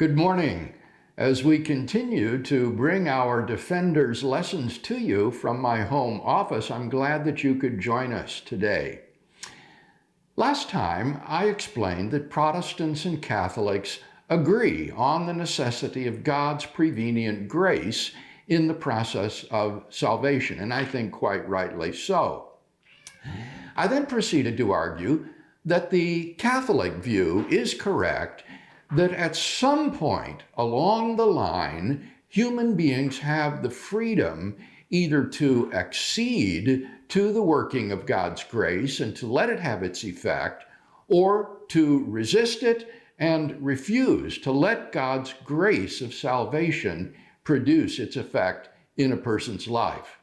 Good morning. As we continue to bring our Defenders lessons to you from my home office, I'm glad that you could join us today. Last time, I explained that Protestants and Catholics agree on the necessity of God's prevenient grace in the process of salvation, and I think quite rightly so. I then proceeded to argue that the Catholic view is correct, that at some point along the line, human beings have the freedom either to accede to the working of God's grace and to let it have its effect, or to resist it and refuse to let God's grace of salvation produce its effect in a person's life.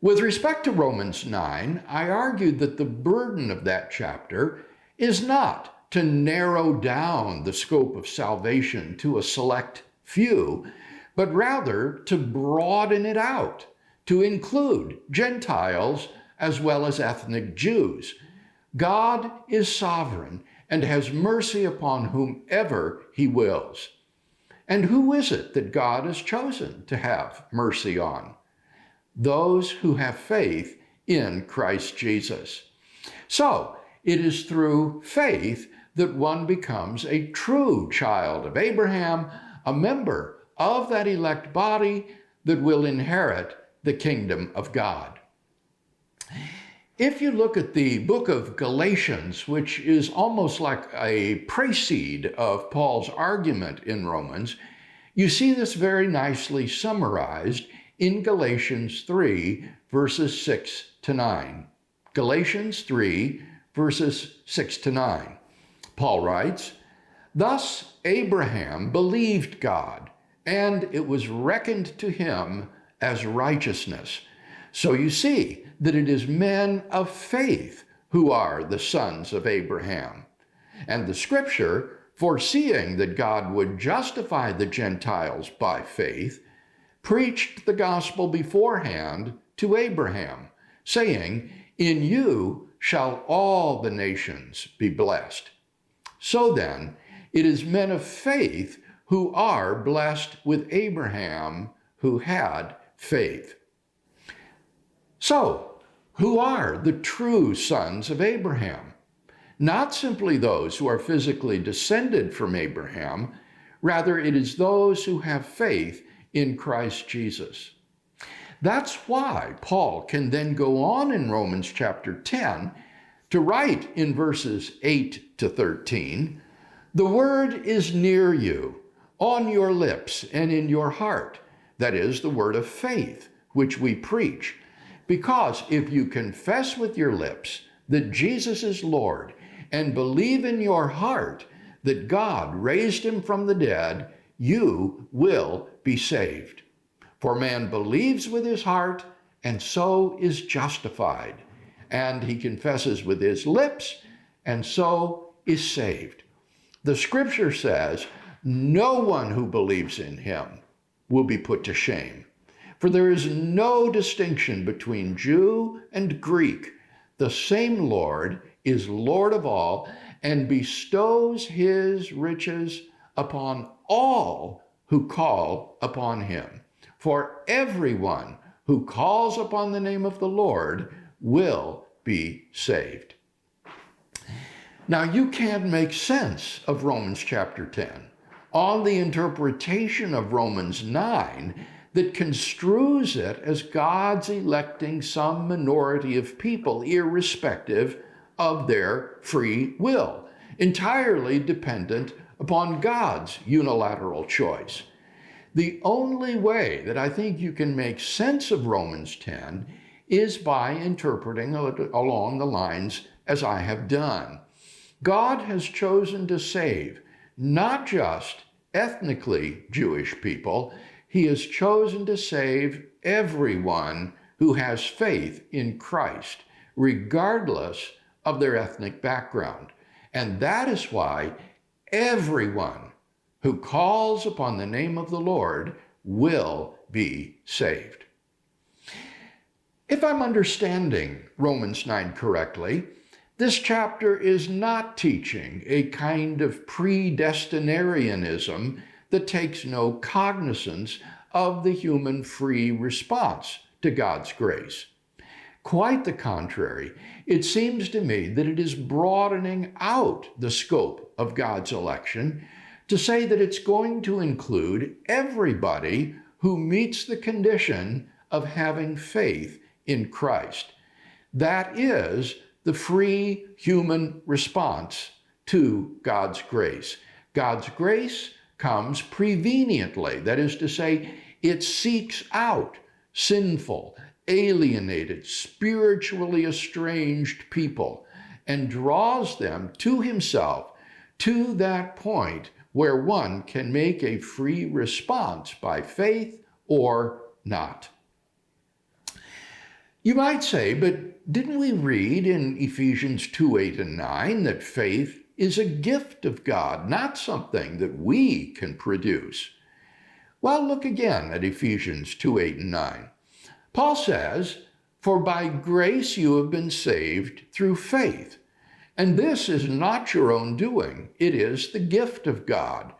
With respect to Romans 9, I argued that the burden of that chapter is not to narrow down the scope of salvation to a select few, but rather to broaden it out, to include Gentiles as well as ethnic Jews. God is sovereign and has mercy upon whomever he wills. And who is it that God has chosen to have mercy on? Those who have faith in Christ Jesus. So, it is through faith that one becomes a true child of Abraham, a member of that elect body that will inherit the kingdom of God. If you look at the book of Galatians, which is almost like a precede of Paul's argument in Romans, you see this very nicely summarized in Galatians 3, verses 6 to 9. Galatians 3, verses 6 to 9. Paul writes, "Thus Abraham believed God, and it was reckoned to him as righteousness." So you see that it is men of faith who are the sons of Abraham. And the scripture, foreseeing that God would justify the Gentiles by faith, preached the gospel beforehand to Abraham, saying, "In you shall all the nations be blessed." So then, it is men of faith who are blessed with Abraham, who had faith. So, who are the true sons of Abraham? Not simply those who are physically descended from Abraham, rather it is those who have faith in Christ Jesus. That's why Paul can then go on in Romans chapter 10 to write in verses 8 to 13, "The word is near you, on your lips and in your heart." That is the word of faith, which we preach. Because if you confess with your lips that Jesus is Lord and believe in your heart that God raised him from the dead, you will be saved. For man believes with his heart and so is justified, and he confesses with his lips and so is saved. The scripture says, no one who believes in him will be put to shame. For there is no distinction between Jew and Greek. The same Lord is Lord of all and bestows his riches upon all who call upon him. For everyone who calls upon the name of the Lord will be saved. Now, you can't make sense of Romans chapter 10 on the interpretation of Romans 9 that construes it as God's electing some minority of people, irrespective of their free will, entirely dependent upon God's unilateral choice. The only way that I think you can make sense of Romans 10 is by interpreting along the lines as I have done. God has chosen to save not just ethnically Jewish people, he has chosen to save everyone who has faith in Christ, regardless of their ethnic background. And that is why everyone who calls upon the name of the Lord will be saved. If I'm understanding Romans 9 correctly, This chapter is not teaching a kind of predestinarianism that takes no cognizance of the human free response to God's grace. Quite the contrary, it seems to me that it is broadening out the scope of God's election to say that it's going to include everybody who meets the condition of having faith in Christ. That is the free human response to God's grace. God's grace comes preveniently, that is to say, it seeks out sinful, alienated, spiritually estranged people and draws them to himself to that point where one can make a free response by faith or not. You might say, but didn't we read in Ephesians 2:8 and 9 that faith is a gift of God, not something that we can produce? Well, look again at Ephesians 2:8 and 9. Paul says, "For by grace you have been saved through faith. And this is not your own doing. It is the gift of God,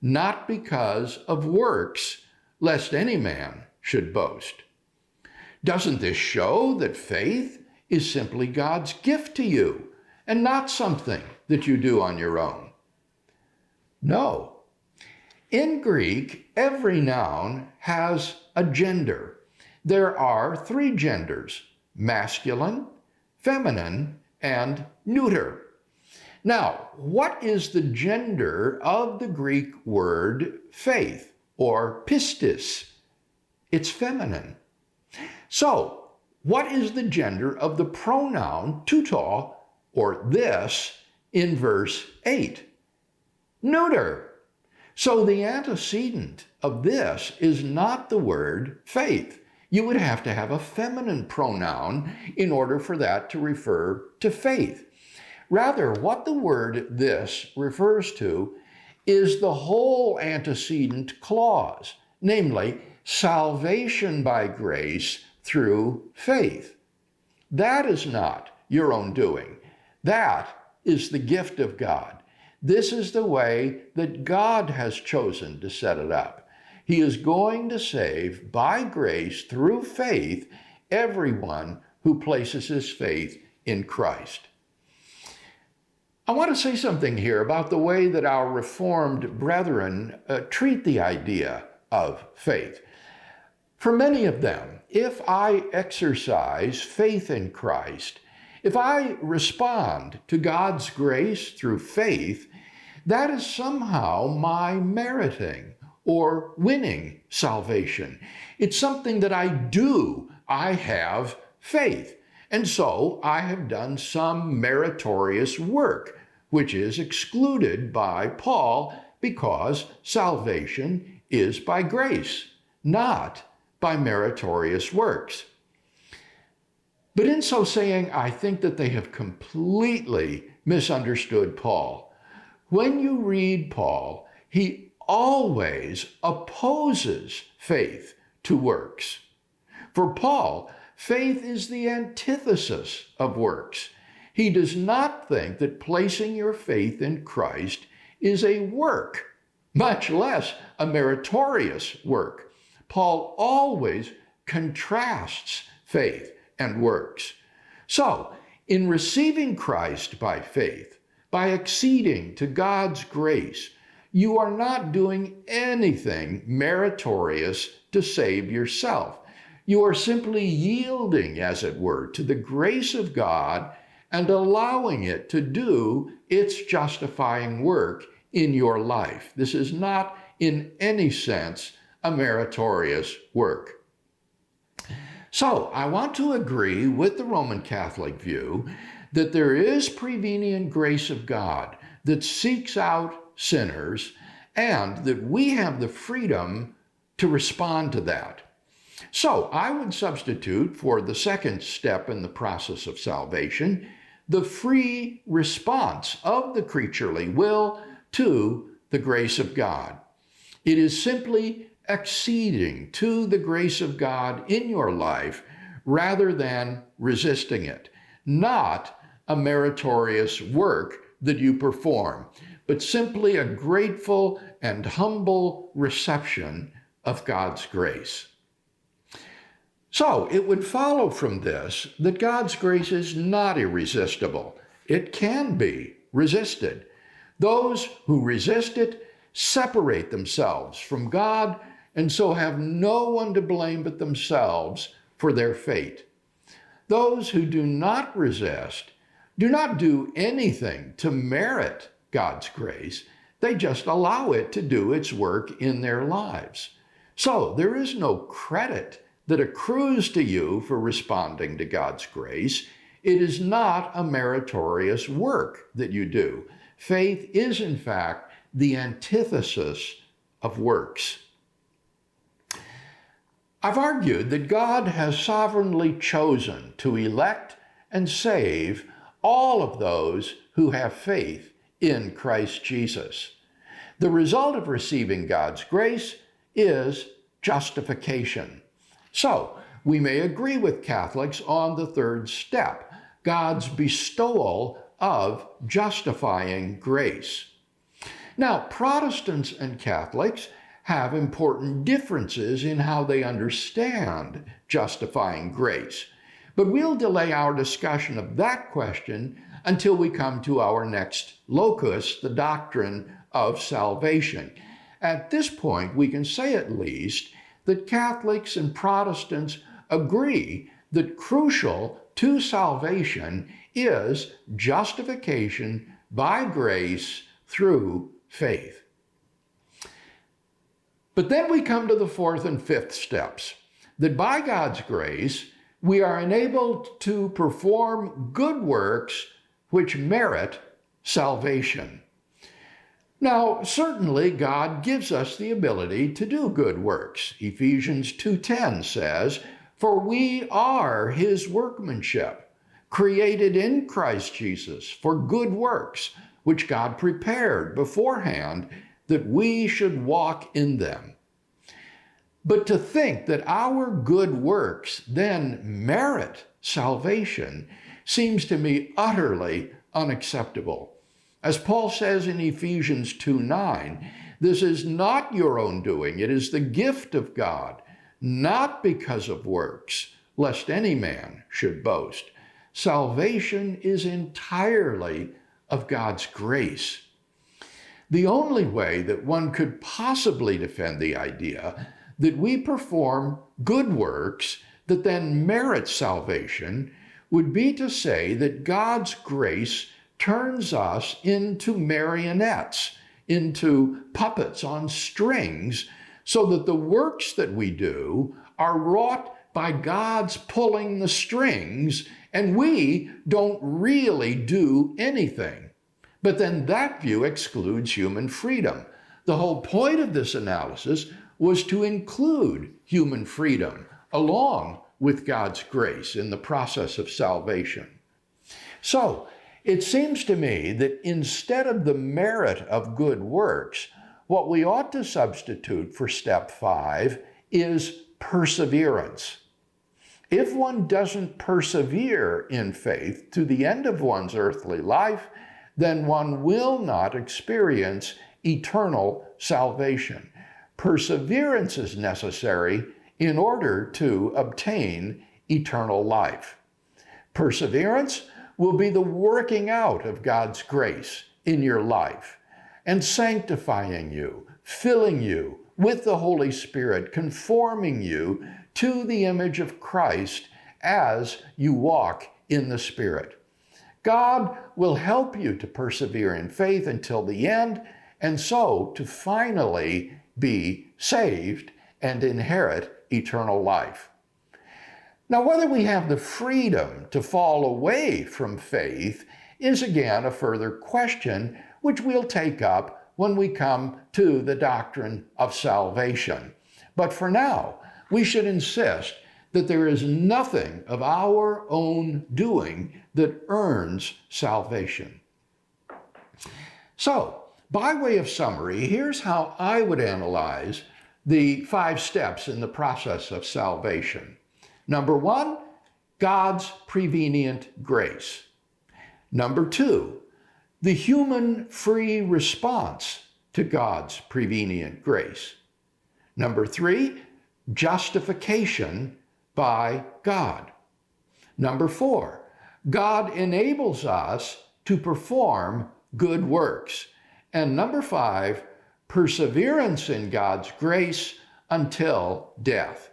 not because of works, lest any man should boast." Doesn't this show that faith is simply God's gift to you and not something that you do on your own? No. In Greek, every noun has a gender. There are 3 genders: masculine, feminine, and neuter. Now, what is the gender of the Greek word faith, or pistis? It's feminine. So, what is the gender of the pronoun tuto, or this, in verse 8? Neuter. So the antecedent of this is not the word faith. You would have to have a feminine pronoun in order for that to refer to faith. Rather, what the word this refers to is the whole antecedent clause, namely, salvation by grace through faith. That is not your own doing. That is the gift of God. This is the way that God has chosen to set it up. He is going to save by grace through faith everyone who places his faith in Christ. I want to say something here about the way that our Reformed brethren treat the idea of faith. For many of them, if I exercise faith in Christ, if I respond to God's grace through faith, that is somehow my meriting or winning salvation. It's something that I do. I have faith. And so I have done some meritorious work, which is excluded by Paul because salvation is by grace, not by meritorious works. But in so saying, I think that they have completely misunderstood Paul. When you read Paul, he always opposes faith to works. For Paul, faith is the antithesis of works. He does not think that placing your faith in Christ is a work, much less a meritorious work. Paul always contrasts faith and works. So, in receiving Christ by faith, by acceding to God's grace, you are not doing anything meritorious to save yourself. You are simply yielding, as it were, to the grace of God and allowing it to do its justifying work in your life. This is not in any sense a meritorious work. So I want to agree with the Roman Catholic view that there is prevenient grace of God that seeks out sinners and that we have the freedom to respond to that. So I would substitute for the second step in the process of salvation the free response of the creaturely will to the grace of God. It is simply acceding to the grace of God in your life rather than resisting it, not a meritorious work that you perform, but simply a grateful and humble reception of God's grace. So it would follow from this that God's grace is not irresistible. It can be resisted. Those who resist it separate themselves from God and so have no one to blame but themselves for their fate. Those who do not resist do not do anything to merit God's grace. They just allow it to do its work in their lives. So there is no credit that accrues to you for responding to God's grace. It is not a meritorious work that you do. Faith is, in fact, the antithesis of works. I've argued that God has sovereignly chosen to elect and save all of those who have faith in Christ Jesus. The result of receiving God's grace is justification. So, we may agree with Catholics on the third step, God's bestowal of justifying grace. Now, Protestants and Catholics have important differences in how they understand justifying grace, but we'll delay our discussion of that question until we come to our next locus, the doctrine of salvation. At this point, we can say at least that Catholics and Protestants agree that crucial to salvation is justification by grace through faith. But then we come to the fourth and fifth steps, that by God's grace, we are enabled to perform good works which merit salvation. Now, certainly God gives us the ability to do good works. Ephesians 2:10 says, "For we are his workmanship, created in Christ Jesus for good works, which God prepared beforehand that we should walk in them." But to think that our good works then merit salvation seems to me utterly unacceptable. As Paul says in Ephesians 2:9, this is not your own doing, it is the gift of God, not because of works, lest any man should boast. Salvation is entirely of God's grace. The only way that one could possibly defend the idea that we perform good works that then merit salvation would be to say that God's grace turns us into marionettes, into puppets on strings, so that the works that we do are wrought by God's pulling the strings, and we don't really do anything. But then that view excludes human freedom. The whole point of this analysis was to include human freedom along with God's grace in the process of salvation. So, it seems to me that instead of the merit of good works, what we ought to substitute for step 5 is perseverance. If one doesn't persevere in faith to the end of one's earthly life, then one will not experience eternal salvation. Perseverance is necessary in order to obtain eternal life. Perseverance will be the working out of God's grace in your life and sanctifying you, filling you with the Holy Spirit, conforming you to the image of Christ as you walk in the Spirit. God will help you to persevere in faith until the end, and so to finally be saved and inherit eternal life. Now, whether we have the freedom to fall away from faith is again a further question, which we'll take up when we come to the doctrine of salvation. But for now, we should insist that there is nothing of our own doing that earns salvation. So, by way of summary, here's how I would analyze the 5 steps in the process of salvation. Number 1, God's prevenient grace. Number two, the human free response to God's prevenient grace. Number three, justification by God. Number four, God enables us to perform good works. And number five, perseverance in God's grace until death.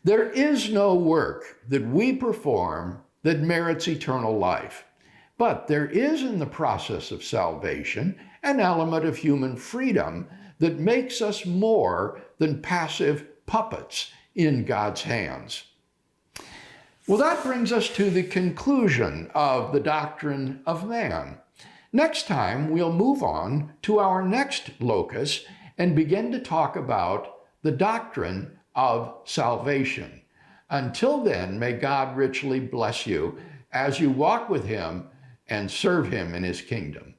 There is no work that we perform that merits eternal life, but there is in the process of salvation an element of human freedom that makes us more than passive puppets in God's hands. Well, that brings us to the conclusion of the doctrine of man. Next time, we'll move on to our next locus and begin to talk about the doctrine of salvation. Until then, may God richly bless you as you walk with him and serve him in his kingdom.